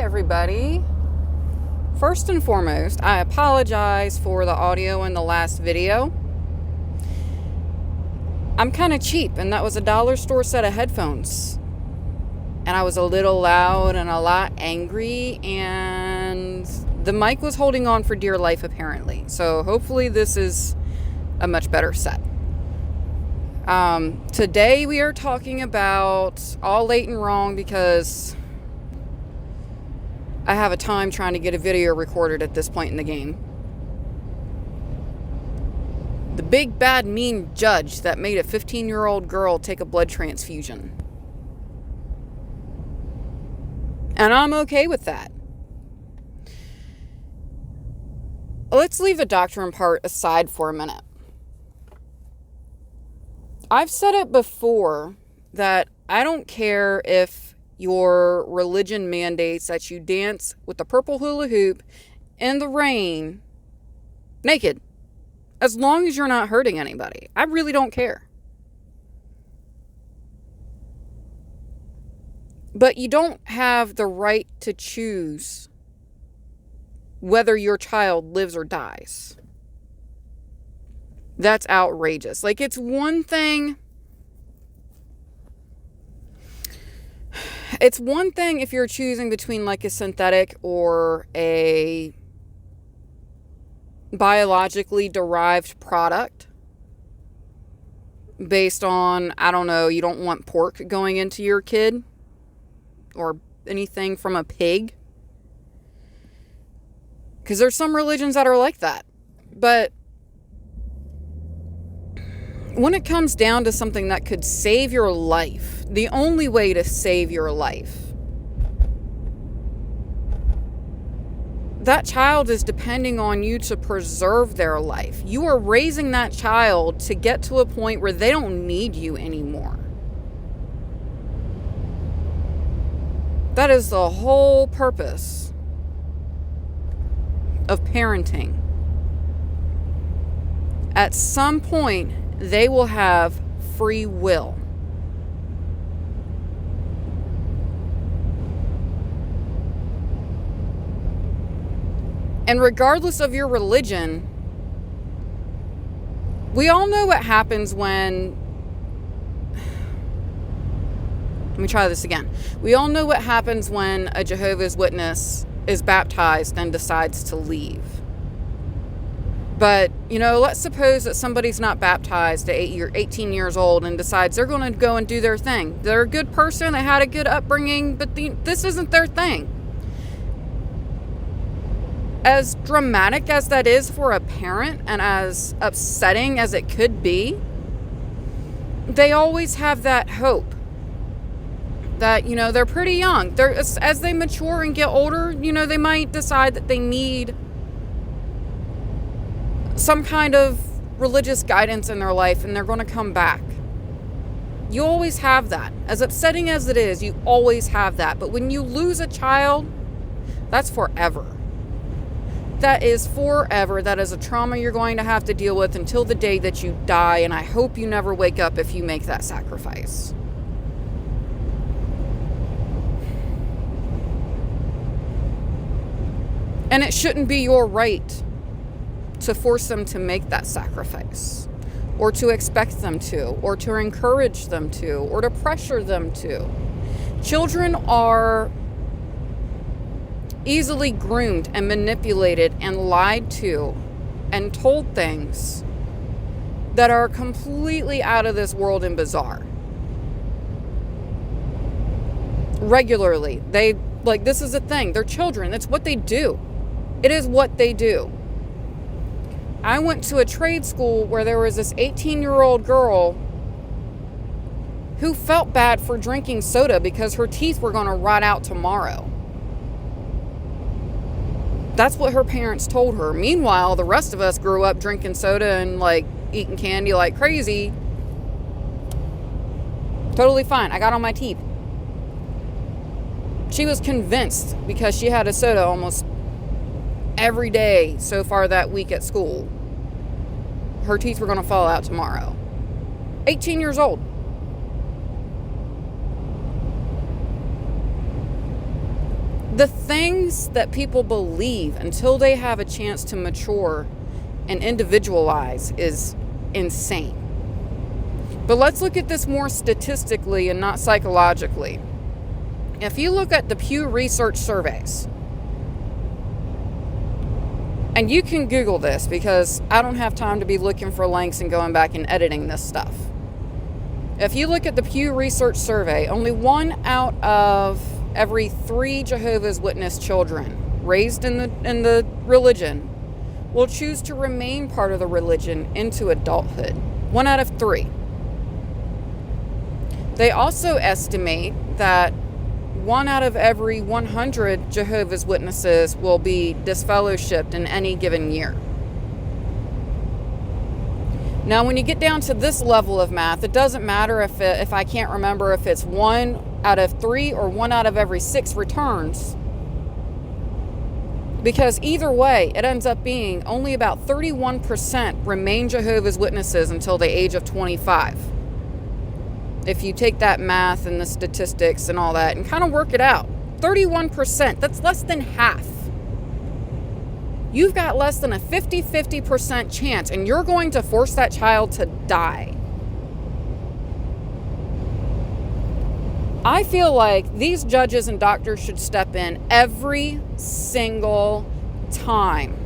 everybody. First and foremost, I apologize for the audio in the last video. I'm kind of cheap, and that was a dollar store set of headphones. And I was a little loud and a lot angry, and the mic was holding on for dear life apparently. So hopefully this is a much better set. Today we are talking about all late and wrong because I have a time trying to get a video recorded at this point in the game. The big bad mean judge that made a 15-year-old girl take a blood transfusion. And I'm okay with that. Let's leave the doctrine part aside for a minute. I've said it before that I don't care if your religion mandates that you dance with the purple hula hoop in the rain naked, as long as you're not hurting anybody. I really don't care. But you don't have the right to choose whether your child lives or dies. That's outrageous. Like, it's one thing if you're choosing between like a synthetic or a biologically derived product based on, I don't know, you don't want pork going into your kid or anything from a pig. Because there's some religions that are like that. But when it comes down to something that could save your life, the only way to save your life, that child is depending on you to preserve their life. You are raising that child to get to a point where they don't need you anymore. That is the whole purpose of parenting. At some point, they will have free will. And regardless of your religion, we all know what happens when... Let me try this again. We all know what happens when a Jehovah's Witness is baptized and decides to leave. But, let's suppose that somebody's not baptized at 18 years old and decides they're going to go and do their thing. They're a good person, they had a good upbringing, but this isn't their thing. As dramatic as that is for a parent and as upsetting as it could be, they always have that hope that, they're pretty young. As they mature and get older, they might decide that they need some kind of religious guidance in their life and they're going to come back. You always have that. As upsetting as it is, you always have that. But when you lose a child, that's forever. That is forever. That is a trauma you're going to have to deal with until the day that you die, and I hope you never wake up if you make that sacrifice. And it shouldn't be your right to force them to make that sacrifice, or to expect them to, or to encourage them to, or to pressure them to. Children are easily groomed and manipulated and lied to and told things that are completely out of this world and bizarre. Regularly. This is a thing. They're children. It's what they do. It is what they do. I went to a trade school where there was this 18-year-old girl who felt bad for drinking soda because her teeth were going to rot out tomorrow. That's what her parents told her. Meanwhile, the rest of us grew up drinking soda and eating candy like crazy. Totally fine. I got on my teeth. She was convinced because she had a soda almost every day so far that week at school, her teeth were going to fall out tomorrow. 18 years old. The things that people believe until they have a chance to mature and individualize is insane. But let's look at this more statistically and not psychologically. If you look at the Pew Research surveys, and you can Google this because I don't have time to be looking for links and going back and editing this stuff. If you look at the Pew Research survey, only 1 out of every 3 Jehovah's Witness children raised in the religion will choose to remain part of the religion into adulthood. 1 out of 3. They also estimate that 1 out of every 100 Jehovah's Witnesses will be disfellowshipped in any given year. Now, when you get down to this level of math, it doesn't matter if I can't remember if it's 1 out of 3 or 1 out of every 6 returns, because either way, it ends up being only about 31% remain Jehovah's Witnesses until the age of 25. If you take that math and the statistics and all that and kind of work it out, 31%, that's less than half. You've got less than a 50% chance, and you're going to force that child to die. I feel like these judges and doctors should step in every single time.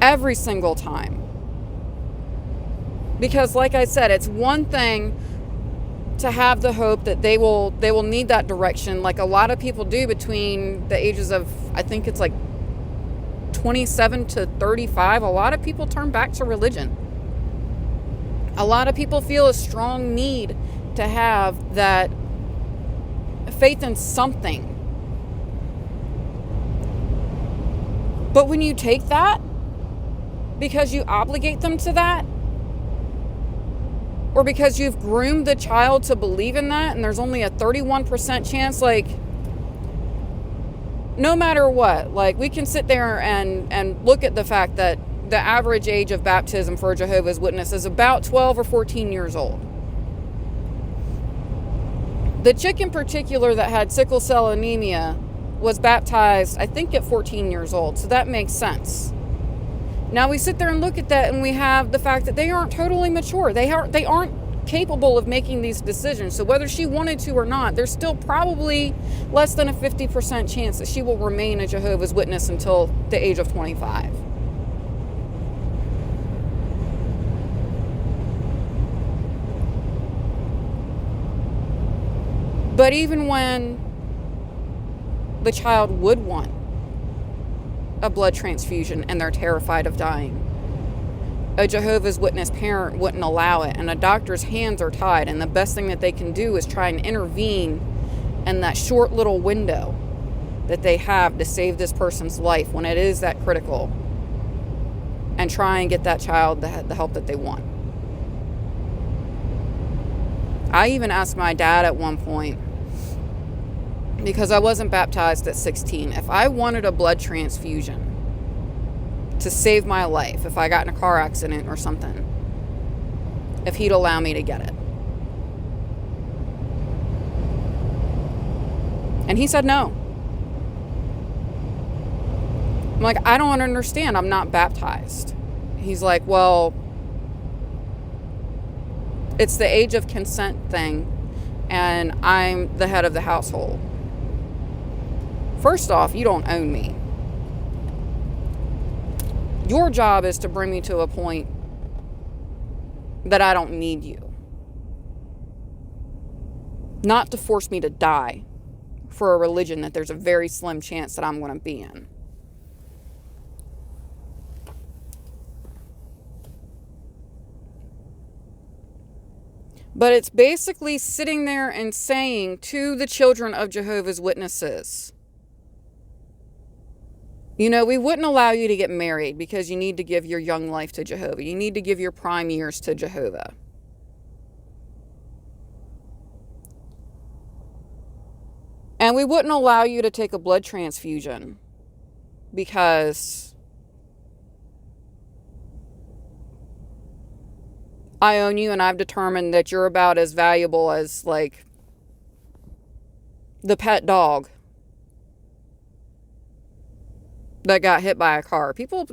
Every single time. Because like I said, it's one thing to have the hope that they will need that direction, like a lot of people do between the ages of, I think it's like 27 to 35. A lot of people turn back to religion. A lot of people feel a strong need to have that faith in something. But when you take that, because you obligate them to that, or because you've groomed the child to believe in that, and there's only a 31% chance, like, no matter what, like, we can sit there and look at the fact that the average age of baptism for a Jehovah's Witness is about 12 or 14 years old. The chick in particular that had sickle cell anemia was baptized, I think, at 14 years old, so that makes sense. Now we sit there and look at that, and we have the fact that they aren't totally mature. They aren't capable of making these decisions. So whether she wanted to or not, there's still probably less than a 50% chance that she will remain a Jehovah's Witness until the age of 25. But even when the child would want a blood transfusion and they're terrified of dying, a Jehovah's Witness parent wouldn't allow it, and a doctor's hands are tied, and the best thing that they can do is try and intervene in that short little window that they have to save this person's life when it is that critical, and try and get that child the help that they want. I even asked my dad at one point, because I wasn't baptized at 16, if I wanted a blood transfusion to save my life, if I got in a car accident or something, if he'd allow me to get it. And he said no. I'm like, I don't understand. I'm not baptized. He's like, well, it's the age of consent thing, and I'm the head of the household. First off, you don't own me. Your job is to bring me to a point that I don't need you. Not to force me to die for a religion that there's a very slim chance that I'm going to be in. But it's basically sitting there and saying to the children of Jehovah's Witnesses, you know, we wouldn't allow you to get married because you need to give your young life to Jehovah. You need to give your prime years to Jehovah. And we wouldn't allow you to take a blood transfusion because I own you and I've determined that you're about as valuable as, like, the pet dog that got hit by a car. People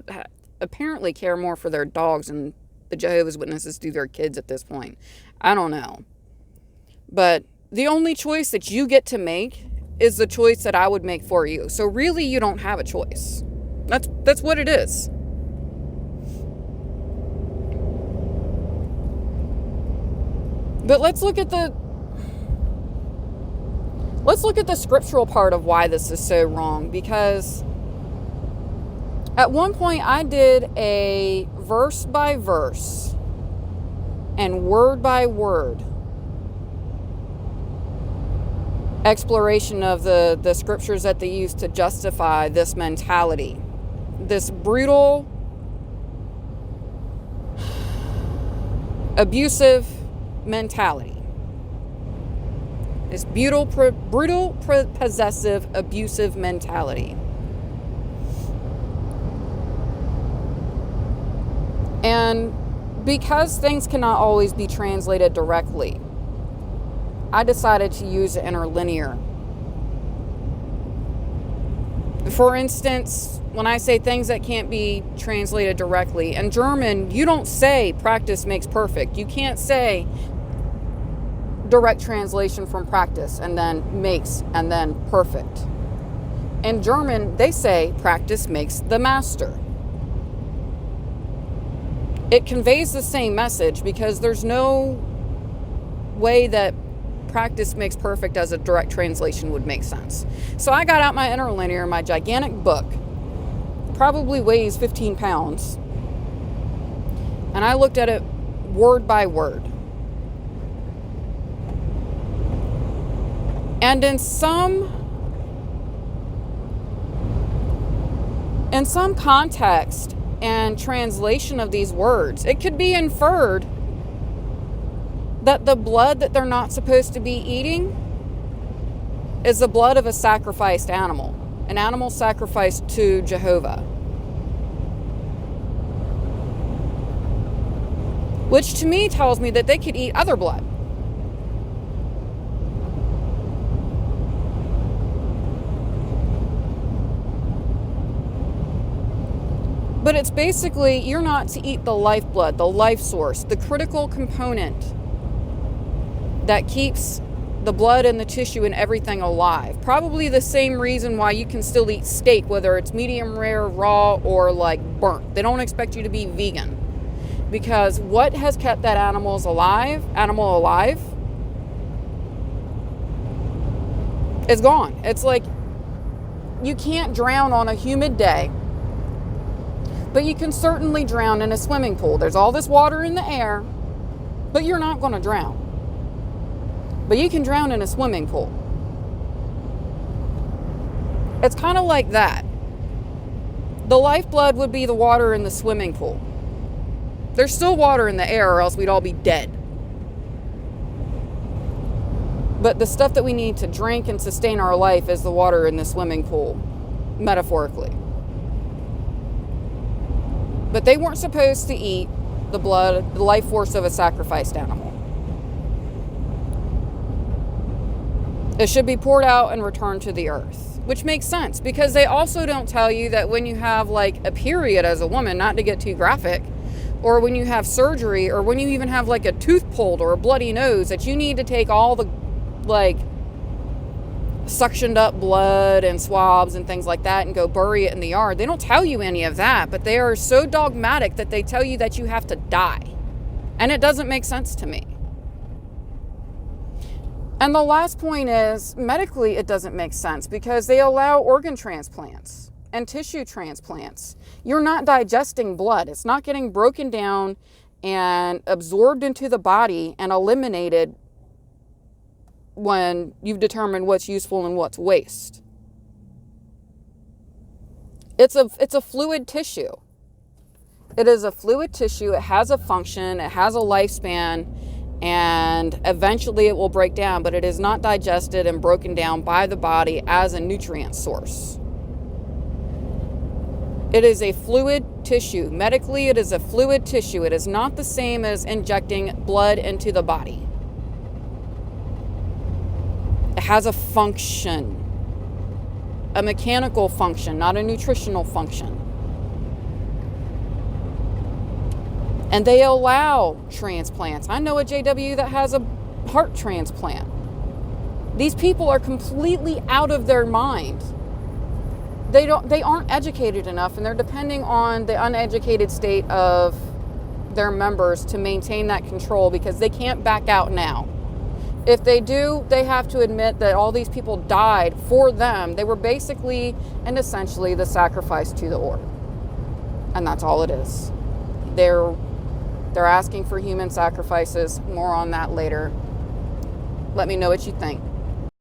apparently care more for their dogs than the Jehovah's Witnesses do their kids at this point. I don't know. But the only choice that you get to make is the choice that I would make for you. So really, you don't have a choice. That's what it is. But let's look at the scriptural part of why this is so wrong, because at one point I did a verse by verse and word by word exploration of the scriptures that they use to justify this mentality, this brutal, abusive mentality, this brutal, possessive, abusive mentality. And because things cannot always be translated directly, I decided to use the interlinear. For instance, when I say things that can't be translated directly, in German, you don't say practice makes perfect. You can't say direct translation from practice and then makes and then perfect. In German, they say practice makes the master. It conveys the same message because there's no way that practice makes perfect as a direct translation would make sense. So I got out my interlinear, my gigantic book, probably weighs 15 pounds, and I looked at it word by word. And in some context and translation of these words, it could be inferred that the blood that they're not supposed to be eating is the blood of a sacrificed animal, an animal sacrificed to Jehovah. Which to me tells me that they could eat other blood. But it's basically, you're not to eat the lifeblood, the life source, the critical component that keeps the blood and the tissue and everything alive. Probably the same reason why you can still eat steak, whether it's medium rare, raw, or like burnt. They don't expect you to be vegan. Because what has kept that animal alive is gone. It's like you can't drown on a humid day, but you can certainly drown in a swimming pool. There's all this water in the air, but you're not going to drown. But you can drown in a swimming pool. It's kind of like that. The lifeblood would be the water in the swimming pool. There's still water in the air, or else we'd all be dead. But the stuff that we need to drink and sustain our life is the water in the swimming pool, metaphorically. But they weren't supposed to eat the blood, the life force of a sacrificed animal. It should be poured out and returned to the earth, which makes sense because they also don't tell you that when you have like a period as a woman, not to get too graphic, or when you have surgery, or when you even have like a tooth pulled or a bloody nose, that you need to take all the like suctioned up blood and swabs and things like that and go bury it in the yard. They don't tell you any of that, but they are so dogmatic that they tell you that you have to die. And it doesn't make sense to me. And the last point is, medically, it doesn't make sense because they allow organ transplants and tissue transplants. You're not digesting blood. It's not getting broken down and absorbed into the body and eliminated when you've determined what's useful and what's waste. It's a fluid tissue. It is a fluid tissue. It has a function. It has a lifespan. And eventually it will break down, but it is not digested and broken down by the body as a nutrient source. It is a fluid tissue. Medically, it is a fluid tissue. It is not the same as injecting blood into the body. It has a function, a mechanical function, not a nutritional function. And they allow transplants. I know a JW that has a heart transplant. These people are completely out of their mind. They aren't educated enough, and they're depending on the uneducated state of their members to maintain that control, because they can't back out now. If they do, they have to admit that all these people died for them. They were basically and essentially the sacrifice to the order. And that's all it is. They're asking for human sacrifices. More on that later. Let me know what you think.